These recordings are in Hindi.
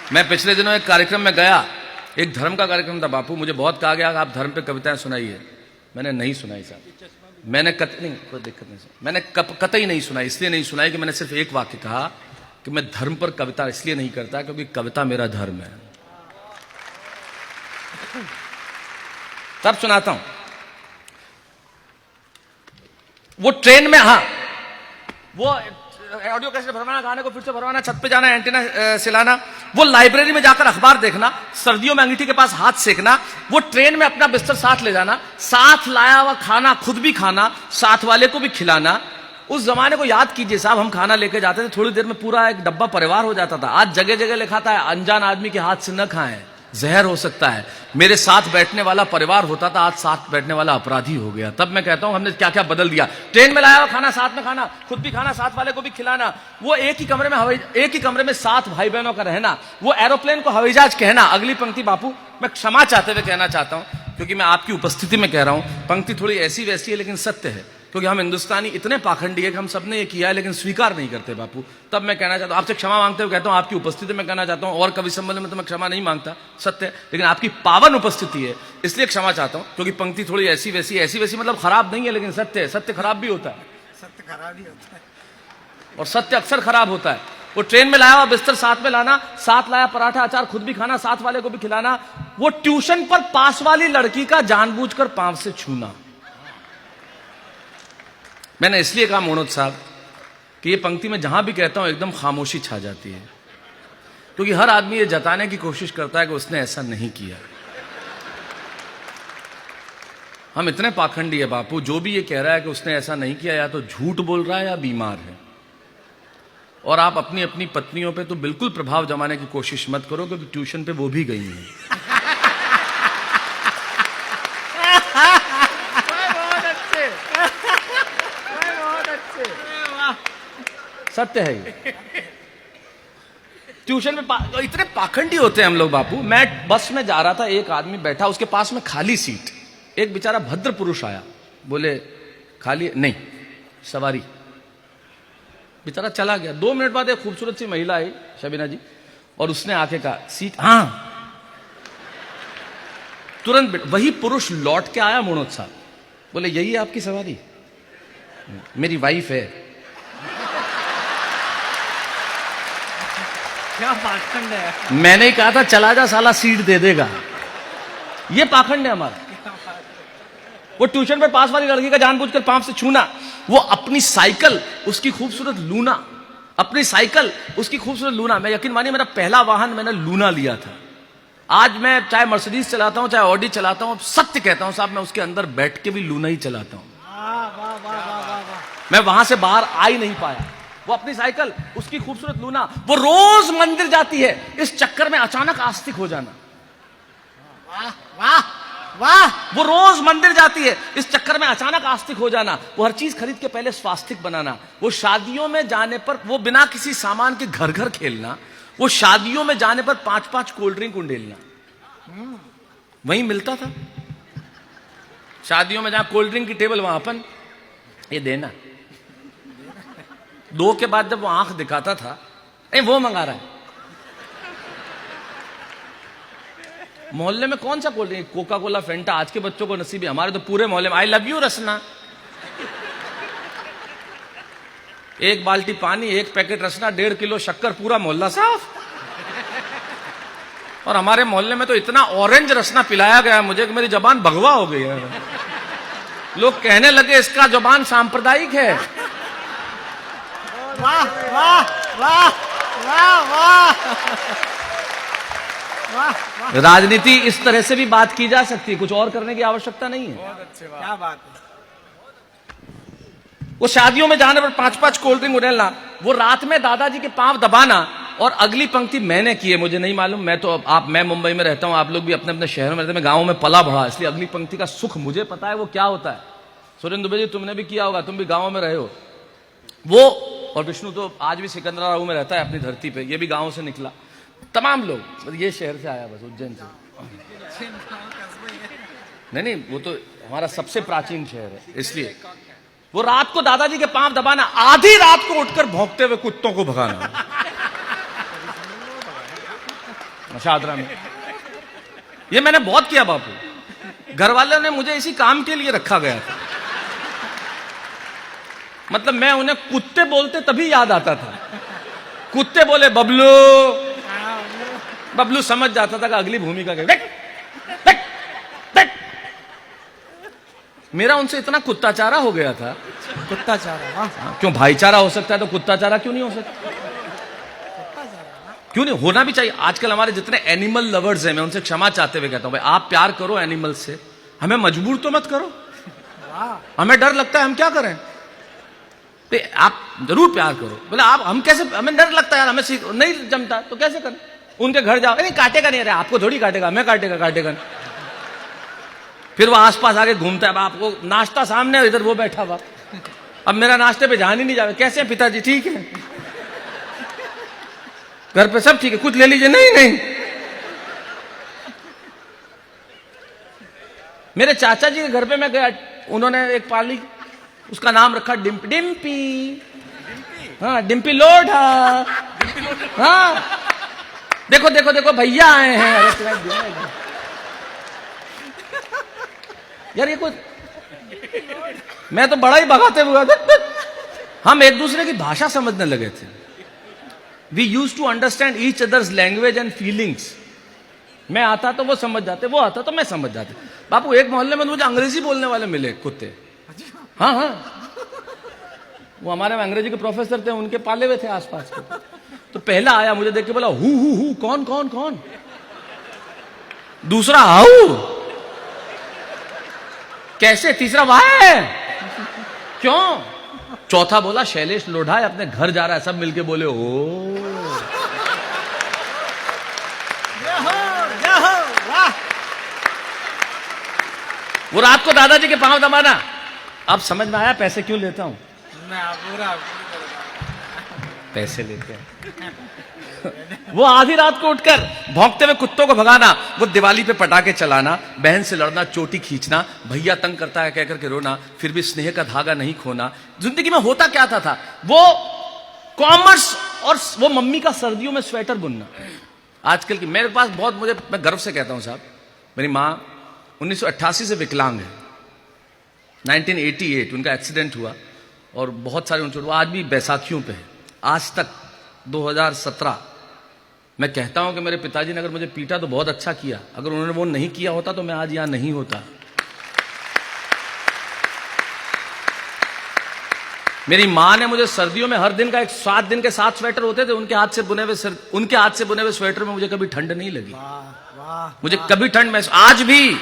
मैं पिछले दिनों एक कार्यक्रम में गया, एक धर्म का कार्यक्रम था बापू। मुझे बहुत कहा गया कि आप धर्म पे कविताएं सुनाइए। मैंने नहीं सुनाई साहब, मैंने नहीं, कोई दिक्कत नहीं, मैंने कतई नहीं सुनाई। इसलिए नहीं सुनाई कि मैंने सिर्फ एक वाक्य कहा कि मैं धर्म पर कविता इसलिए नहीं करता क्योंकि कविता मेरा धर्म है। तब सुनाता हूं। वो ट्रेन में, हाँ, वो ऑडियो कैसे भरवाना, गाने को फिर से भरवाना, छत पे जाना, एंटीना सिलाना, वो लाइब्रेरी में जाकर अखबार देखना, सर्दियों में अंगीठी के पास हाथ सेकना, वो ट्रेन में अपना बिस्तर साथ ले जाना, साथ लाया हुआ खाना खुद भी खाना, साथ वाले को भी खिलाना। उस जमाने को याद कीजिए साहब, हम खाना लेके जाते थे, थोड़ी देर में पूरा एक डब्बा परिवार हो जाता था। आज जगह जगह लिखा था अनजान आदमी के हाथ से न खाएं, जहर हो सकता है। मेरे साथ बैठने वाला परिवार होता था, आज साथ बैठने वाला अपराधी हो गया। तब मैं कहता हूं हमने क्या क्या बदल दिया। ट्रेन में लाया हुआ खाना साथ में खाना, खुद भी खाना, साथ वाले को भी खिलाना, वो एक ही कमरे में 7 भाई बहनों का रहना, वो एरोप्लेन को हवाई जहाज कहना। अगली पंक्ति बापू मैं क्षमा चाहते हुए कहना चाहता हूं क्योंकि मैं आपकी उपस्थिति में कह रहा हूं, पंक्ति थोड़ी ऐसी वैसी है लेकिन सत्य है, क्योंकि हम हिंदुस्तानी इतने पाखंडी है कि हम सबने ये किया है लेकिन स्वीकार नहीं करते बापू। तब मैं कहना चाहता हूं, आपसे क्षमा मांगते हुए कहता हूं, आपकी उपस्थिति में कहना चाहता हूं, और कवि सम्मेलन में तो मैं क्षमा नहीं मांगता, सत्य है, लेकिन आपकी पावन उपस्थिति है इसलिए क्षमा चाहता हूं, क्योंकि पंक्ति थोड़ी ऐसी वैसी मतलब खराब नहीं है लेकिन सत्य है। सत्य खराब भी होता है, सत्य खराब ही होता है और सत्य अक्सर खराब होता है। वो ट्रेन में लाया हुआ बिस्तर साथ में लाना, साथ लाया पराठा अचार खुद भी खाना, साथ वाले को भी खिलाना, वो ट्यूशन पर पास वाली लड़की का जानबूझकर पांव से छूना। मैंने इसलिए कहा मोनोज साहब कि ये पंक्ति में जहां भी कहता हूं एकदम खामोशी छा जाती है, क्योंकि हर आदमी ये जताने की कोशिश करता है कि उसने ऐसा नहीं किया। हम इतने पाखंडी है बापू, जो भी ये कह रहा है कि उसने ऐसा नहीं किया या तो झूठ बोल रहा है या बीमार है। और आप अपनी अपनी पत्नियों पे तो बिल्कुल प्रभाव जमाने की कोशिश मत करो, क्योंकि ट्यूशन पे वो भी गई हैं। सत्य है ये। ट्यूशन में इतने पाखंडी होते हैं हम लोग बापू। मैं बस में जा रहा था, एक आदमी बैठा, उसके पास में खाली सीट, एक बेचारा भद्र पुरुष आया, बोले खाली नहीं, सवारी। बेचारा चला गया। 2 मिनट बाद एक खूबसूरत सी महिला आई, शबीना जी, और उसने आके कहा सीट, हाँ। तुरंत वही पुरुष लौट के आया मोनोज साहब, बोले यही है आपकी सवारी? मेरी वाइफ है। क्या पाखंड है। मैंने ही कहा था चला जा साला, सीट दे देगा। ये पाखंड है हमारा। वो ट्यूशन पे पास वाली लड़की का जानबूझकर पांव से छूना, वो अपनी साइकिल उसकी खूबसूरत लूना, अपनी साइकिल उसकी खूबसूरत लूना। मैं यकीन मानिए मेरा पहला वाहन मैंने लूना लिया था। आज मैं चाहे मर्सिडीज चलाता हूं चाहे ऑडी चलाता हूं, सत्य कहता हूं साहब, मैं उसके अंदर बैठ के भी लूना ही चलाता हूं। मैं वहां से बाहर आ ही नहीं पाया। वो अपनी साइकिल उसकी खूबसूरत लूना, वो रोज मंदिर जाती है, इस चक्कर में अचानक आस्तिक हो जाना। वाह वाह वाह। वो रोज मंदिर जाती है, इस चक्कर में अचानक आस्तिक हो जाना। वो हर चीज खरीद के पहले स्वास्तिक बनाना। वो शादियों में जाने पर वो बिना किसी सामान के घर घर खेलना। वो शादियों में जाने पर 5-5 कोल्ड ड्रिंक उंडेलना। वहीं मिलता था शादियों में, जहां कोल्ड ड्रिंक की टेबल वहां अपन ये देना। 2 के बाद जब वो आंख दिखाता था, वो मंगा रहा है। मोहल्ले में कौन सा कोल्ड ड्रिंक, कोका कोला, फेंटा, आज के बच्चों को नसीब है, हमारे तो पूरे मोहल्ले में आई लव यू रसना। 1 बाल्टी पानी, 1 पैकेट रसना, 1.5 किलो शक्कर, पूरा मोहल्ला साफ। और हमारे मोहल्ले में तो इतना ऑरेंज रसना पिलाया गया मुझे कि मेरी जबान भगवा हो गई है। लोग कहने लगे इसका जबान सांप्रदायिक है। वाह वाह वाह वाह वाह। राजनीति इस तरह से भी बात की जा सकती है, कुछ और करने की आवश्यकता नहीं है। बहुत अच्छे, क्या बात है। वो शादियों में जाने पर 5-5 कोल्ड ड्रिंक उड़ेलना, वो रात में दादाजी के पांव दबाना। और अगली पंक्ति मैंने की है, मुझे नहीं मालूम, मैं मुंबई में रहता हूं, आप लोग भी अपने अपने शहर में रहते हैं, मैं गांव में पला बढ़ा, इसलिए अगली पंक्ति का सुख मुझे पता है वो क्या होता है। सुरेंद्र दुबे जी तुमने भी किया होगा, तुम भी गांव में रहे हो। वो और विष्णु तो आज भी सिकंदराबाद में रहता है अपनी धरती पे, ये भी गांव से निकला। तमाम लोग, ये शहर से आया बस, उज्जैन से। नहीं, वो तो हमारा सबसे प्राचीन शहर है, इसलिए वो रात को दादाजी के पांव दबाना, आधी रात को उठकर भौंकते हुए कुत्तों को भगाना। शादरा में। ये मैंने बहुत किया बापू। घर वालों ने मुझे इसी काम के लिए रखा गया था। मतलब मैं उन्हें कुत्ते बोलते तभी याद आता था। कुत्ते बोले बबलू, बबलू समझ जाता था कि अगली भूमिका के मेरा उनसे इतना कुत्ताचारा हो गया था। कुत्ताचारा, क्यों भाईचारा हो सकता है तो कुत्ताचारा क्यों नहीं हो सकता? क्यों नहीं होना भी चाहिए। आजकल हमारे जितने एनिमल लवर्स हैं, मैं उनसे क्षमा चाहते हुए कहता हूं, भाई आप प्यार करो एनिमल से, हमें मजबूर तो मत करो। हमें डर लगता है, हम क्या करें? तो आप जरूर प्यार करो। बोले आप, हम कैसे, हमें डर लगता है यार, हमें नहीं जमता तो कैसे करें? उनके घर जाओ, नहीं काटेगा नहीं, अरे आपको थोड़ी काटेगा, मैं काटेगा। फिर वो आसपास आके घूमता है, आपको नाश्ता सामने, इधर वो बैठा हुआ, अब मेरा नाश्ते पे ध्यान ही नहीं जावे। कैसे पिताजी? ठीक है, घर पे सब ठीक है, कुछ ले लीजिए। नहीं। मेरे चाचा जी के घर पे मैं गया, उन्होंने एक पाली, उसका नाम रखा डिम्पी। हाँ, डिम्पी लोढ़ा। हाँ, देखो भैया आए हैं। अरे यार ये कुछ, मैं तो बड़ा ही भगाते हुए, हम एक दूसरे की भाषा समझने लगे थे। We use to understand each others language and feelings. मैं आता तो वो समझ जाते, वो आता तो मैं समझ जाते। बापू एक मोहल्ले में मुझे अंग्रेजी बोलने वाले मिले कुत्ते। हाँ, वो हमारे में अंग्रेजी के प्रोफेसर थे, उनके पाले हुए थे आसपास के। तो पहला आया, मुझे देख के बोला हु कौन। दूसरा हाउ, कैसे? तीसरा वाह, क्यों? चौथा बोला शैलेश लोढ़ा है, अपने घर जा रहा है। सब मिलके बोले ओ। वो रात को दादाजी के पांव दबाना। अब समझ में आया पैसे क्यों लेता हूं? पैसे लेते हैं। वो आधी रात को उठकर भौंकते हुए कुत्तों को भगाना, वो दिवाली पे पटाखे चलाना, बहन से लड़ना, चोटी खींचना, भैया तंग करता है कहकर के रोना, फिर भी स्नेह का धागा नहीं खोना। जिंदगी में होता क्या था वो कॉमर्स और वो मम्मी का सर्दियों में स्वेटर बुनना। आजकल की मेरे पास बहुत, मैं गर्व से कहता हूं साहब, मेरी माँ 1988 से विकलांग है। 1988 उनका एक्सीडेंट हुआ और बहुत सारे उनके, वो आज भी बैसाखियों पे है। आज तक 2017, मैं कहता हूं कि मेरे पिताजी ने अगर मुझे पीटा तो बहुत अच्छा किया, अगर उन्होंने वो नहीं किया होता तो मैं आज यहां नहीं होता। मेरी मां ने मुझे सर्दियों में हर दिन का 7 दिन के 7 स्वेटर होते थे, उनके हाथ से बुने हुए स्वेटर में मुझे कभी ठंड नहीं लगी। मुझे कभी ठंड में, आज भी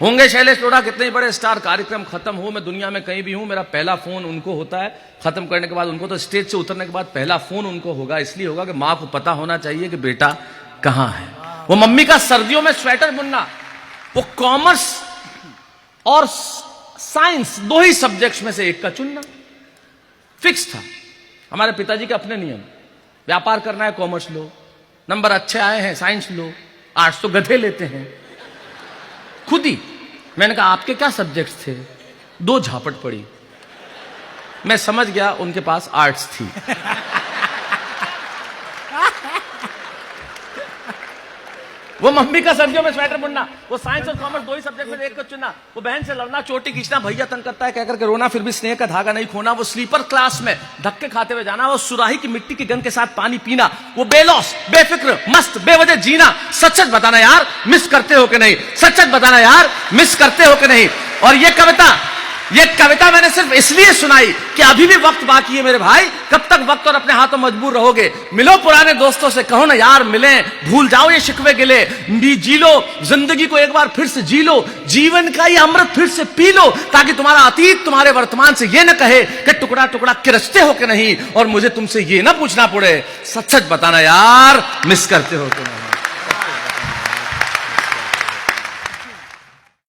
होंगे शैलेश लोढ़ा कितने बड़े स्टार, कार्यक्रम खत्म हो, मैं दुनिया में कहीं भी हूं, मेरा पहला फोन उनको होता है। खत्म करने के बाद उनको, तो स्टेज से उतरने के बाद पहला फोन उनको होगा। इसलिए होगा कि मां को पता होना चाहिए कि बेटा कहां है। वो मम्मी का सर्दियों में स्वेटर बुनना, वो कॉमर्स और साइंस 2 ही सब्जेक्ट्स में से एक का चुनना फिक्स था। हमारे पिताजी के अपने नियम, व्यापार करना है कॉमर्स लो, नंबर अच्छे आए हैं साइंस लो, आर्ट्स तो गधे लेते हैं। खुद ही मैंने कहा आपके क्या सब्जेक्ट्स थे? 2 झापट पड़ी। मैं समझ गया उनके पास आर्ट्स थी। वो मम्मी का सर्दियों में स्वेटर बुनना, वो साइंस और कॉमर्स 2 ही सब्जेक्ट में एक को चुनना, वो बहन से लड़ना, चोटी खींचना, भैया तंग करता है कहकर के रोना, फिर भी स्नेह का धागा नहीं खोना, वो स्लीपर क्लास में धक्के खाते हुए जाना, वो सुराही की मिट्टी की गंध के साथ पानी पीना, वो बेलौस, बेफिक्र, मस्त, बेवजह जीना। सच सच बताना यार, मिस करते हो कि नहीं? सच सच बताना यार, मिस करते हो कि नहीं? और ये कविता मैंने सिर्फ इसलिए सुनाई कि अभी भी वक्त बाकी है मेरे भाई। कब तक वक्त और अपने हाथों मजबूर रहोगे? मिलो पुराने दोस्तों से, कहो ना यार मिलें, भूल जाओ ये शिकवे गिले, जी लो जिंदगी को एक बार फिर से जी लो, जीवन का ये अमृत फिर से पी लो, ताकि तुम्हारा अतीत तुम्हारे वर्तमान से ये न कहे कि टुकड़ा टुकड़ा किरचते हो कि नहीं, और मुझे तुमसे ये ना पूछना पड़े सच सच बताना यार, मिस करते हो कि नहीं।